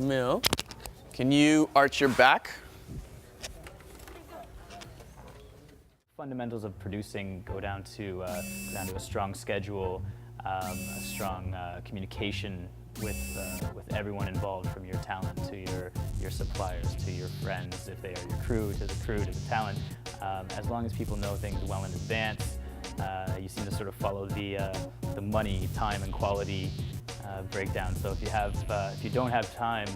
Camille, can you arch your back? Fundamentals of producing go down to a strong schedule, a strong communication with everyone involved, from your talent to your suppliers to your friends, if they are your crew, to the talent. As long as people know things well in advance, you seem to sort of follow the money, time, and quality breakdown. So if you don't have time,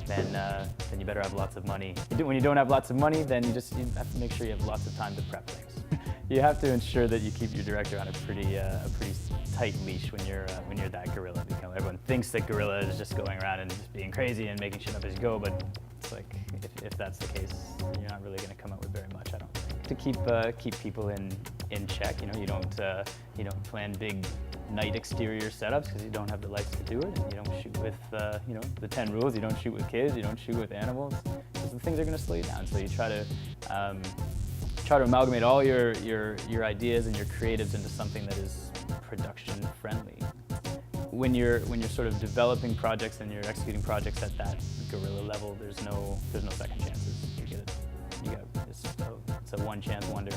then you better have lots of money. When you don't have lots of money, then you have to make sure you have lots of time to prep things. You have to ensure that you keep your director on a pretty tight leash when you're that guerrilla. Because everyone thinks that guerrilla is just going around and just being crazy and making shit up as you go, but it's like, if that's the case, then you're not really going to come out with very much, I don't think. To keep people in check, you don't plan big night exterior setups because you don't have the lights to do it, and you don't shoot with the 10 rules. You don't shoot with kids, you don't shoot with animals, because the things are going to slow you down. So you try to amalgamate all your ideas and your creatives into something that is production friendly. When you're sort of developing projects and you're executing projects at that guerrilla level, there's no second chances. It's a one chance wonder.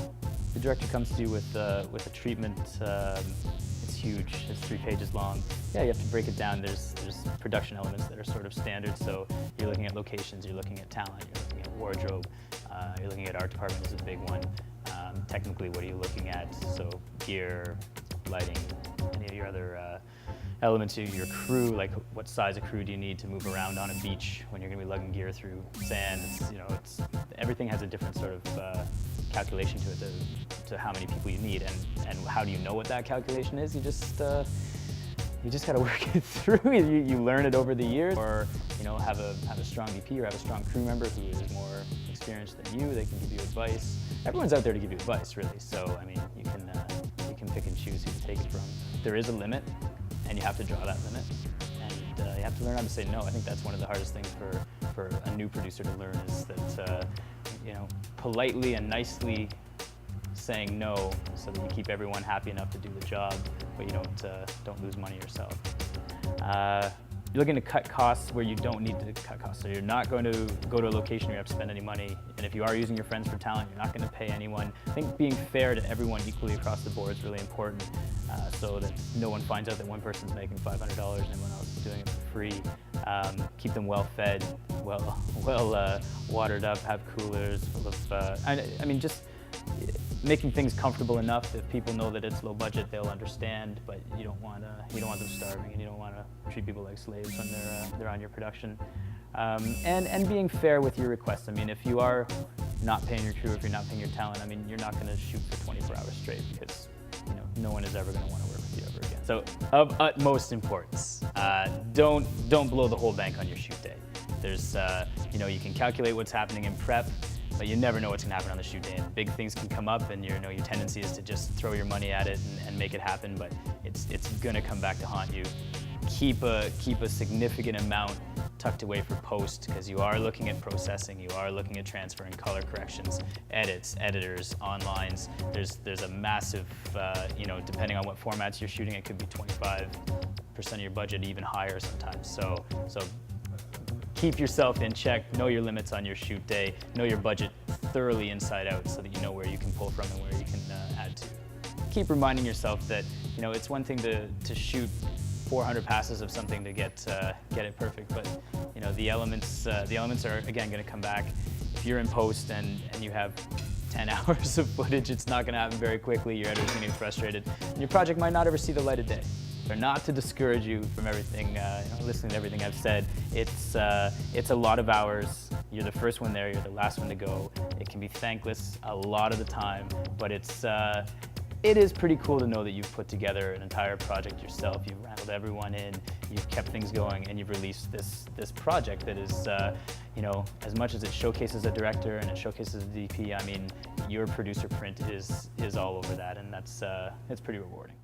The director comes to you with a treatment. It's huge. It's 3 pages long. Yeah, you have to break it down. There's production elements that are sort of standard. So you're looking at locations, you're looking at talent, you're looking at wardrobe, you're looking at art department is a big one. Technically, what are you looking at? So gear, lighting, any of your other elements of your crew, like what size of crew do you need to move around on a beach when you're going to be lugging gear through sand. Everything has a different sort of calculation to it, to how many people you need, and how do you know what that calculation is? You just got to work it through. You learn it over the years, or have a strong VP or have a strong crew member who is more experienced than you. They can give you advice. Everyone's out there to give you advice, really. So I mean, you can pick and choose who to take it from. There is a limit, and you have to draw that limit, and you have to learn how to say no. I think that's one of the hardest things for a new producer to learn, is that politely and nicely saying no, so that you keep everyone happy enough to do the job, but you don't lose money yourself. You're looking to cut costs where you don't need to cut costs. So you're not going to go to a location where you have to spend any money, and if you are using your friends for talent, you're not going to pay anyone. I think being fair to everyone equally across the board is really important, so that no one finds out that one person's making $500 and everyone else is doing it for free. Keep them well fed, well watered up, have coolers full of, I mean, just making things comfortable enough that people know that it's low budget, they'll understand, but you don't want them starving, and you don't want to treat people like slaves when they're on your production. And being fair with your requests. I mean, if you are not paying your crew, if you're not paying your talent, I mean, you're not going to shoot for 24 hours straight, because no one is ever going to want to work with you ever again. So, of utmost importance, don't blow the whole bank on your shoot day. There's, you can calculate what's happening in prep, but you never know what's going to happen on the shoot day. And big things can come up, and your tendency is to just throw your money at it and make it happen, but it's going to come back to haunt you. Keep a significant amount tucked away for post, because you are looking at processing, you are looking at transfer and color corrections, edits, editors, onlines. There's a massive, depending on what formats you're shooting, it could be 25% of your budget, even higher sometimes. So keep yourself in check, know your limits on your shoot day, know your budget thoroughly inside out, so that you know where you can pull from and where you can add to. Keep reminding yourself that it's one thing to shoot 400 passes of something to get it perfect, but the elements are again going to come back. If you're in post and you have 10 hours of footage, it's not going to happen very quickly. Your editor's going to get frustrated, and your project might not ever see the light of day. They're not to discourage you from everything, listening to everything I've said. It's a lot of hours. You're the first one there, you're the last one to go. It can be thankless a lot of the time, but it is pretty cool to know that you've put together an entire project yourself. You've rattled everyone in, you've kept things going, and you've released this project that is, as much as it showcases a director and it showcases a DP, I mean, your producer print is all over that, and it's pretty rewarding.